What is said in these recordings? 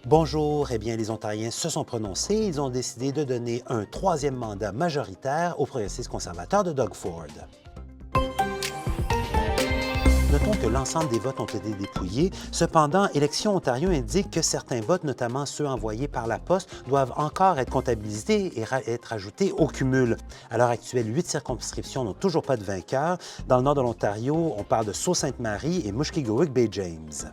Bonjour, eh bien, les Ontariens se sont prononcés. Ils ont décidé de donner un troisième mandat majoritaire au progressiste conservateur de Doug Ford. Notons que l'ensemble des votes ont été dépouillés. Cependant, Élections Ontario indique que certains votes, notamment ceux envoyés par la poste, doivent encore être comptabilisés et être ajoutés au cumul. À l'heure actuelle, 8 circonscriptions n'ont toujours pas de vainqueur. Dans le nord de l'Ontario, on parle de Sault-Sainte-Marie et Mushkegowuk-Bay-James.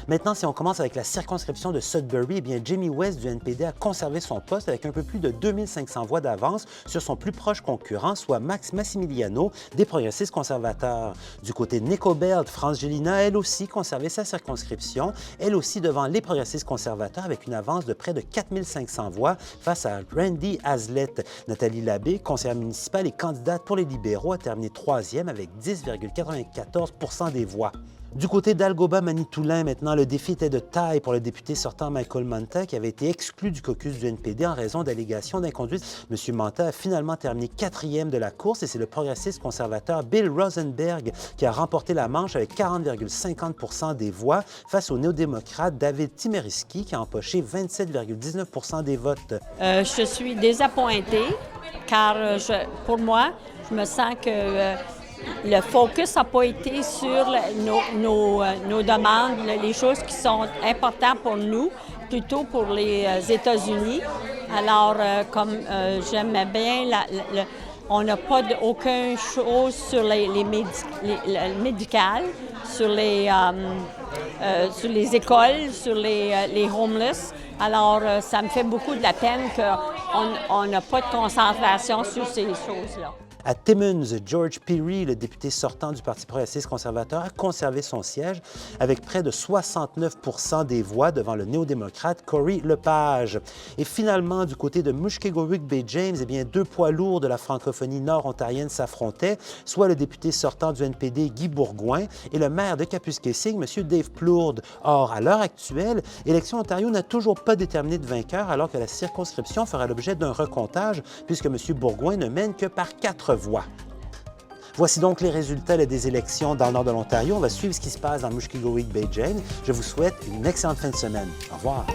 Maintenant, si on commence avec la circonscription de Sudbury, eh bien, Jamie West du NPD a conservé son poste avec un peu plus de 2500 voix d'avance sur son plus proche concurrent, soit Max Massimiliano des progressistes conservateurs. Du côté de Nicole Belt, France Gélinas a elle aussi conservé sa circonscription, elle aussi devant les progressistes conservateurs avec une avance de près de 4500 voix face à Randy Hazlett. Nathalie Labbé, conseillère municipale et candidate pour les libéraux, a terminé troisième avec 10,94 % des voix. Du côté d'Algoba-Manitoulin, maintenant, le défi était de taille pour le député sortant Michael Manta, qui avait été exclu du caucus du NPD en raison d'allégations d'inconduite. M. Manta a finalement terminé quatrième de la course et c'est le progressiste conservateur Bill Rosenberg qui a remporté la manche avec 40,50 % des voix face au néo-démocrate David Timeriski qui a empoché 27,19 % des votes. Je suis désappointée car pour moi, je me sens que le focus n'a pas été sur nos demandes, les choses qui sont importantes pour nous, plutôt pour les États-Unis. Alors, comme j'aimais bien, on n'a pas aucune chose sur les médicales, sur les écoles, sur les homeless. Alors, ça me fait beaucoup de la peine qu'on n'a pas de concentration sur ces choses-là. À Timmins, George Pirie, le député sortant du Parti progressiste conservateur, a conservé son siège avec près de 69 % des voix devant le néo-démocrate Corey Lepage. Et finalement, du côté de Mushkegowuk-Bay-James, eh bien, deux poids lourds de la francophonie nord-ontarienne s'affrontaient, soit le député sortant du NPD Guy Bourgouin et le maire de Kapuskasing, M. Dave Plourde. Or, à l'heure actuelle, Élections Ontario n'a toujours pas déterminé de vainqueur alors que la circonscription fera l'objet d'un recomptage puisque M. Bourgouin ne mène que par 4 voix. Voici donc les résultats des élections dans le nord de l'Ontario. On va suivre ce qui se passe dans Mushkegowuk-Bay-James. Je vous souhaite une excellente fin de semaine. Au revoir.